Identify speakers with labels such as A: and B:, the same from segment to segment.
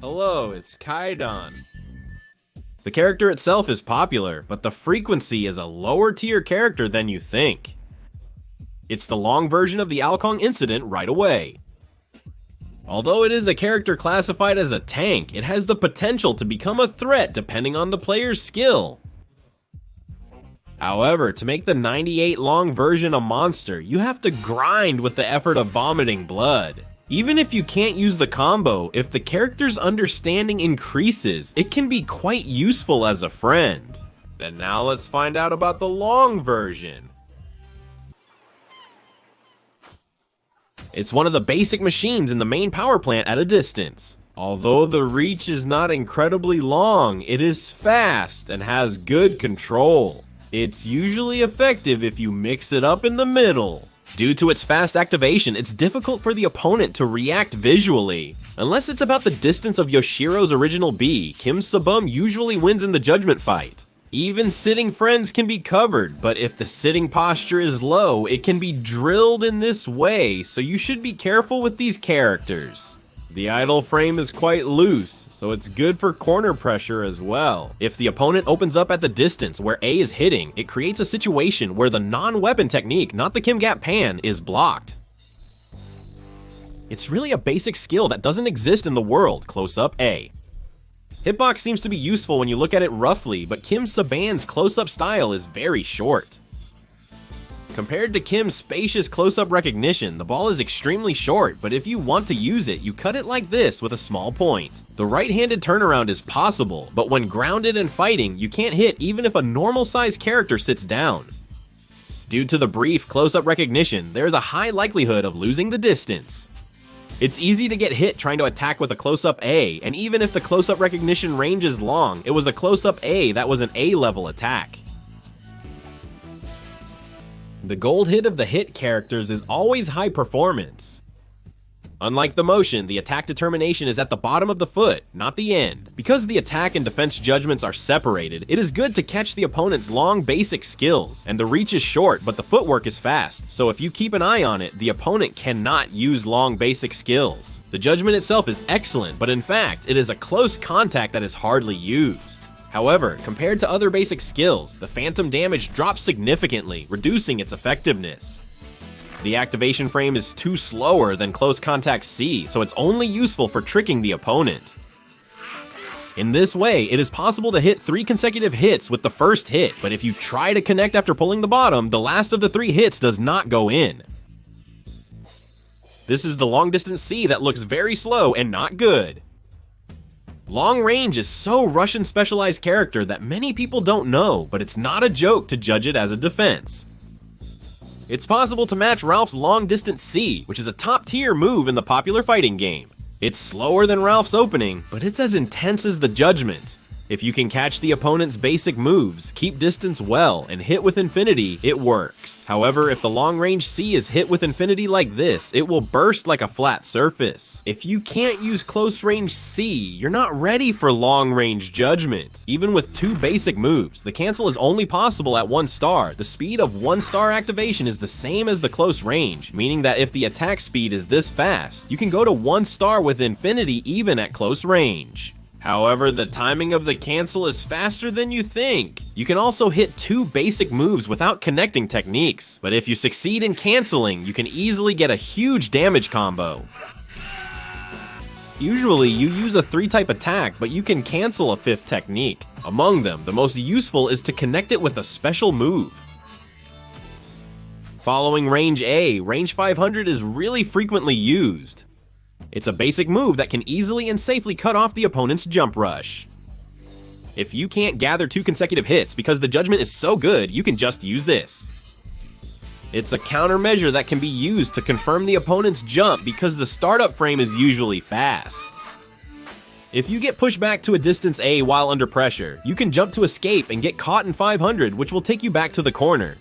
A: Hello, it's Kaidon. The character itself is popular, but the frequency is a lower tier character than you think. It's the long version of the Alkong incident right away. Although it is a character classified as a tank, it has the potential to become a threat depending on the player's skill. However, to make the 98 long version a monster, you have to grind with the effort of vomiting blood. Even if you can't use the combo, if the character's understanding increases, it can be quite useful as a friend. And now let's find out about the long version. It's one of the basic machines in the main power plant at a distance. Although the reach is not incredibly long, it is fast and has good control. It's usually effective if you mix it up in the middle. Due to its fast activation, it's difficult for the opponent to react visually. Unless it's about the distance of Yoshiro's original B, Kim Sabum usually wins in the judgment fight. Even sitting friends can be covered, but if the sitting posture is low, it can be drilled in this way, so you should be careful with these characters. The idle frame is quite loose, so it's good for corner pressure as well. If the opponent opens up at the distance where A is hitting, it creates a situation where the non-weapon technique, not the Kim Gap Pan, is blocked. It's really a basic skill that doesn't exist in the world, close-up A. Hitbox seems to be useful when you look at it roughly, but Kim Saban's close-up style is very short. Compared to Kim's spacious close-up recognition, the ball is extremely short, but if you want to use it, you cut it like this with a small point. The right-handed turnaround is possible, but when grounded and fighting, you can't hit even if a normal-sized character sits down. Due to the brief close-up recognition, there is a high likelihood of losing the distance. It's easy to get hit trying to attack with a close-up A, and even if the close-up recognition range is long, it was a close-up A that was an A-level attack. The gold hit of the hit characters is always high performance. Unlike the motion, the attack determination is at the bottom of the foot, not the end. Because the attack and defense judgments are separated, it is good to catch the opponent's long basic skills, and the reach is short but the footwork is fast, so if you keep an eye on it, the opponent cannot use long basic skills. The judgment itself is excellent, but in fact, it is a close contact that is hardly used. However, compared to other basic skills, the phantom damage drops significantly, reducing its effectiveness. The activation frame is too slower than close contact C, so it's only useful for tricking the opponent. In this way, it is possible to hit 3 consecutive hits with the first hit, but if you try to connect after pulling the bottom, the last of the 3 hits does not go in. This is the long distance C that looks very slow and not good. Long range is so Russian specialized character that many people don't know, but it's not a joke to judge it as a defense. It's possible to match Ralph's long distance C, which is a top tier move in the popular fighting game. It's slower than Ralph's opening, but it's as intense as the judgment. If you can catch the opponent's basic moves, keep distance well, and hit with infinity, it works. However, if the long range C is hit with infinity like this, it will burst like a flat surface. If you can't use close range C, you're not ready for long range judgment. Even with 2 basic moves, the cancel is only possible at 1 star. The speed of 1 star activation is the same as the close range, meaning that if the attack speed is this fast, you can go to 1 star with infinity even at close range. However, the timing of the cancel is faster than you think. You can also hit 2 basic moves without connecting techniques, but if you succeed in canceling, you can easily get a huge damage combo. Usually, you use a 3-type attack, but you can cancel a 5th technique. Among them, the most useful is to connect it with a special move. Following range A, range 500 is really frequently used. It's a basic move that can easily and safely cut off the opponent's jump rush. If you can't gather 2 consecutive hits because the judgment is so good, you can just use this. It's a countermeasure that can be used to confirm the opponent's jump because the startup frame is usually fast. If you get pushed back to a distance A while under pressure, you can jump to escape and get caught in 500, which will take you back to the corner.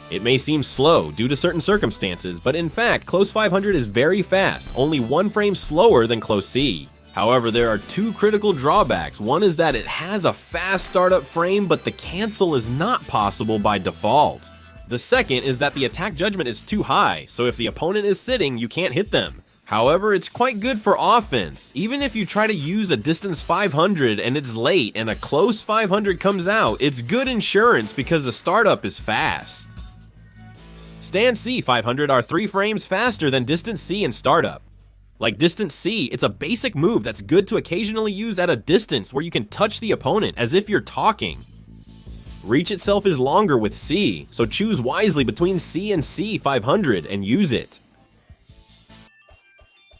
A: It may seem slow due to certain circumstances, but in fact, close 500 is very fast, only 1 frame slower than close C. However, there are 2 critical drawbacks. One is that it has a fast startup frame, but the cancel is not possible by default. The second is that the attack judgment is too high, so if the opponent is sitting, you can't hit them. However, it's quite good for offense. Even if you try to use a distance 500 and it's late and a close 500 comes out, it's good insurance because the startup is fast. Stand C 500 are 3 frames faster than distance C in startup. Like distance C, it's a basic move that's good to occasionally use at a distance where you can touch the opponent as if you're talking. Reach itself is longer with C, so choose wisely between C and C 500 and use it.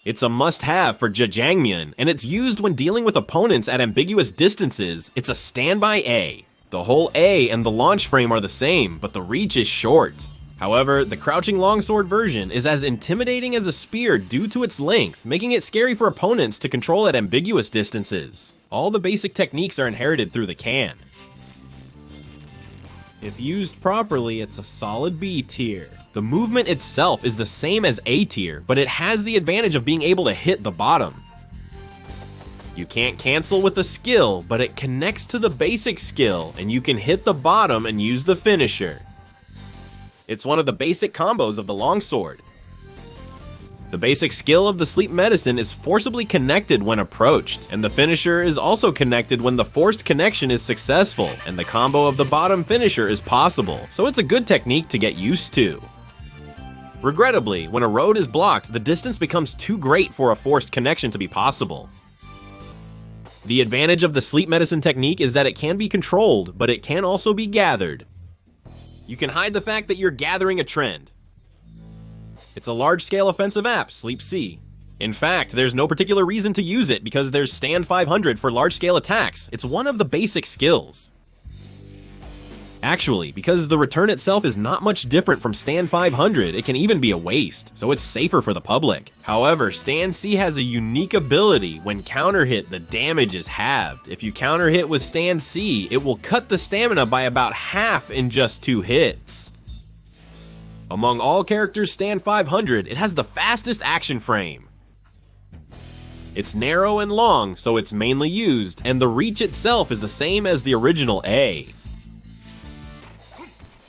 A: It's a must-have for Jajangmyeon, and it's used when dealing with opponents at ambiguous distances. It's a standby A. The whole A and the launch frame are the same, but the reach is short. However, the crouching longsword version is as intimidating as a spear due to its length, making it scary for opponents to control at ambiguous distances. All the basic techniques are inherited through the can. If used properly, it's a solid B tier. The movement itself is the same as A tier, but it has the advantage of being able to hit the bottom. You can't cancel with a skill, but it connects to the basic skill, and you can hit the bottom and use the finisher. It's one of the basic combos of the longsword. The basic skill of the sleep medicine is forcibly connected when approached, and the finisher is also connected when the forced connection is successful, and the combo of the bottom finisher is possible, so it's a good technique to get used to. Regrettably, when a road is blocked, the distance becomes too great for a forced connection to be possible. The advantage of the sleep medicine technique is that it can be controlled, but it can also be gathered. You can hide the fact that you're gathering a trend. It's a large-scale offensive app, Sleep C. In fact, there's no particular reason to use it because there's Stand 500 for large-scale attacks. It's one of the basic skills. Actually, because the return itself is not much different from Stand 500, it can even be a waste, so it's safer for the public. However, Stand C has a unique ability. When counter hit, the damage is halved. If you counter hit with Stand C, it will cut the stamina by about half in just 2 hits. Among all characters Stand 500, it has the fastest action frame. It's narrow and long, so it's mainly used, and the reach itself is the same as the original A.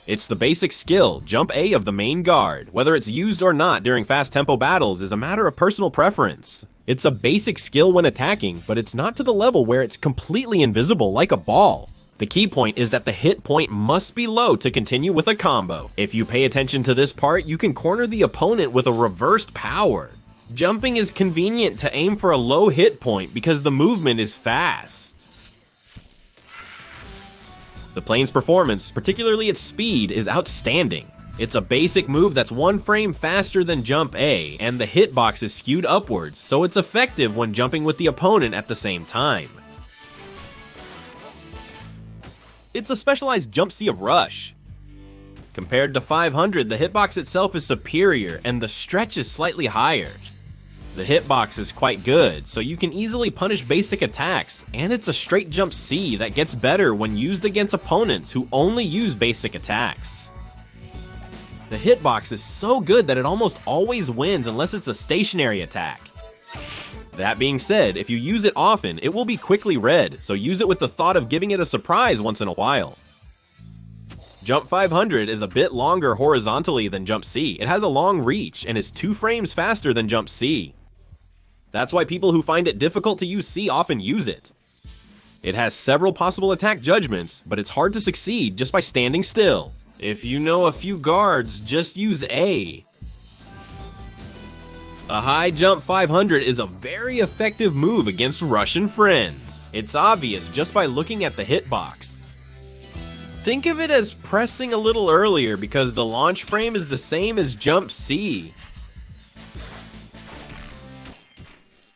A: It's the basic skill, Jump A of the main guard. Whether it's used or not during fast tempo battles is a matter of personal preference. It's a basic skill when attacking, but it's not to the level where it's completely invisible like a ball. The key point is that the hit point must be low to continue with a combo. If you pay attention to this part, you can corner the opponent with a reversed power. Jumping is convenient to aim for a low hit point because the movement is fast. The plane's performance, particularly its speed, is outstanding. It's a basic move that's 1 frame faster than Jump A, and the hitbox is skewed upwards, so it's effective when jumping with the opponent at the same time. It's a specialized Jump C of Rush. Compared to 500, the hitbox itself is superior, and the stretch is slightly higher. The hitbox is quite good, so you can easily punish basic attacks, and it's a straight Jump C that gets better when used against opponents who only use basic attacks. The hitbox is so good that it almost always wins unless it's a stationary attack. That being said, if you use it often, it will be quickly read, so use it with the thought of giving it a surprise once in a while. Jump 500 is a bit longer horizontally than Jump C. It has a long reach and is 2 frames faster than Jump C. That's why people who find it difficult to use C often use it. It has several possible attack judgments, but it's hard to succeed just by standing still. If you know a few guards, just use A. A high jump 500 is a very effective move against Russian friends. It's obvious just by looking at the hitbox. Think of it as pressing a little earlier because the launch frame is the same as Jump C.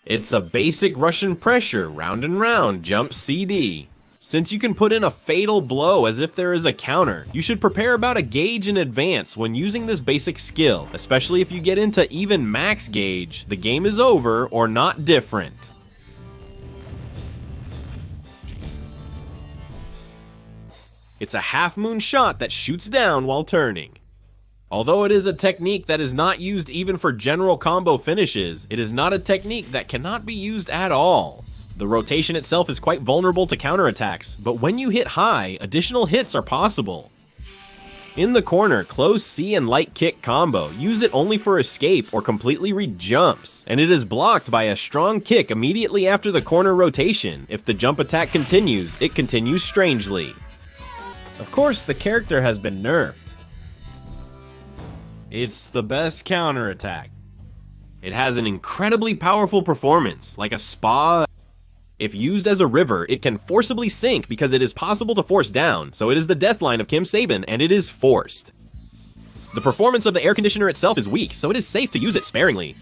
A: It's a basic Russian pressure, round and round, Jump CD. Since you can put in a fatal blow as if there is a counter, you should prepare about a gauge in advance when using this basic skill, especially if you get into even max gauge, the game is over or not different. It's a half moon shot that shoots down while turning. Although it is a technique that is not used even for general combo finishes, it is not a technique that cannot be used at all. The rotation itself is quite vulnerable to counterattacks, but when you hit high, additional hits are possible. In the corner, close C and light kick combo. Use it only for escape or completely read jumps, and it is blocked by a strong kick immediately after the corner rotation. If the jump attack continues, it continues strangely. Of course, the character has been nerfed. It's the best counterattack. It has an incredibly powerful performance, like a spa. If used as a river, it can forcibly sink because it is possible to force down, so it is the deathline of Kim Sabin, and it is forced. The performance of the air conditioner itself is weak, so it is safe to use it sparingly.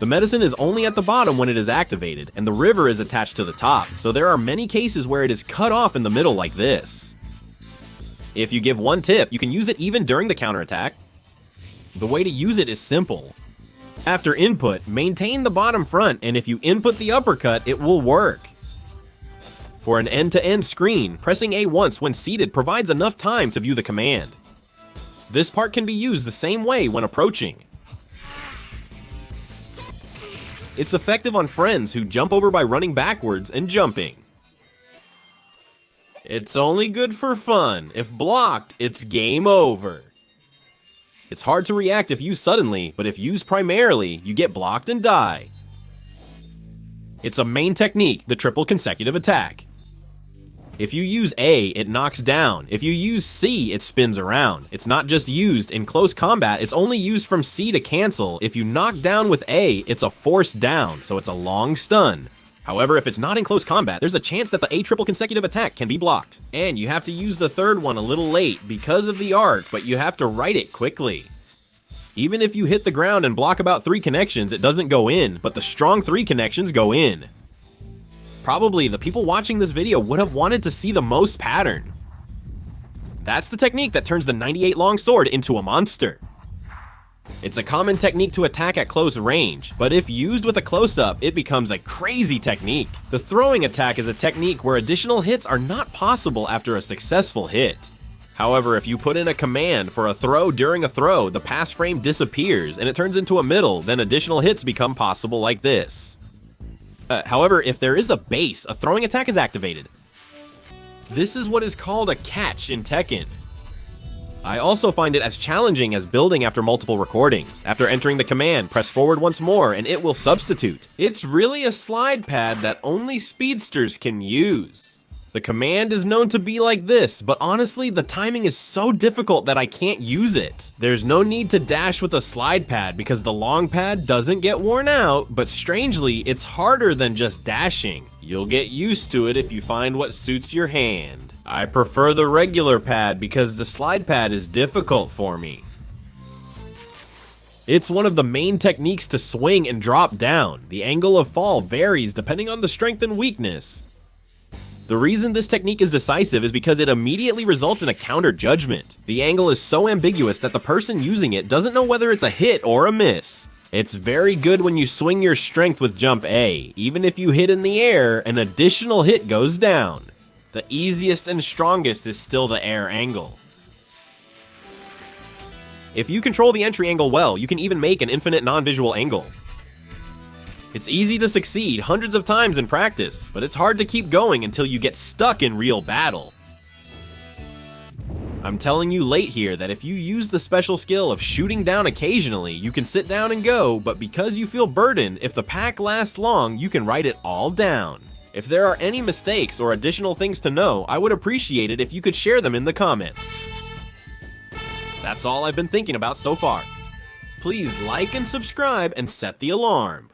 A: The medicine is only at the bottom when it is activated, and the river is attached to the top, so there are many cases where it is cut off in the middle like this. If you give one tip, you can use it even during the counterattack. The way to use it is simple. After input, maintain the bottom front, and if you input the uppercut, it will work. For an end-to-end screen, pressing A once when seated provides enough time to view the command. This part can be used the same way when approaching. It's effective on friends who jump over by running backwards and jumping. It's only good for fun. If blocked, it's game over. It's hard to react if used suddenly, but if used primarily, you get blocked and die. It's a main technique, the triple consecutive attack. If you use A, it knocks down. If you use C, it spins around. It's not just used in close combat, it's only used from C to cancel. If you knock down with A, it's a force down, so it's a long stun. However, if it's not in close combat, there's a chance that the A triple consecutive attack can be blocked. And you have to use the third one a little late because of the arc, but you have to write it quickly. Even if you hit the ground and block about 3 connections, it doesn't go in, but the strong 3 connections go in. Probably the people watching this video would have wanted to see the most pattern. That's the technique that turns the 98 long sword into a monster. It's a common technique to attack at close range, but if used with a close-up, it becomes a crazy technique. The throwing attack is a technique where additional hits are not possible after a successful hit. However, if you put in a command for a throw during a throw, the pass frame disappears and it turns into a middle, then additional hits become possible like this. However, if there is a base, a throwing attack is activated. This is what is called a catch in Tekken. I also find it as challenging as building after multiple recordings. After entering the command, press forward once more and it will substitute. It's really a slide pad that only speedsters can use. The command is known to be like this, but honestly, the timing is so difficult that I can't use it. There's no need to dash with a slide pad because the long pad doesn't get worn out, but strangely, it's harder than just dashing. You'll get used to it if you find what suits your hand. I prefer the regular pad because the slide pad is difficult for me. It's one of the main techniques to swing and drop down. The angle of fall varies depending on the strength and weakness. The reason this technique is decisive is because it immediately results in a counter judgment. The angle is so ambiguous that the person using it doesn't know whether it's a hit or a miss. It's very good when you swing your strength with jump A. Even if you hit in the air, an additional hit goes down. The easiest and strongest is still the air angle. If you control the entry angle well, you can even make an infinite non-visual angle. It's easy to succeed hundreds of times in practice, but it's hard to keep going until you get stuck in real battle. I'm telling you late here that if you use the special skill of shooting down occasionally, you can sit down and go, but because you feel burdened, if the pack lasts long, you can write it all down. If there are any mistakes or additional things to know, I would appreciate it if you could share them in the comments. That's all I've been thinking about so far. Please like and subscribe and set the alarm.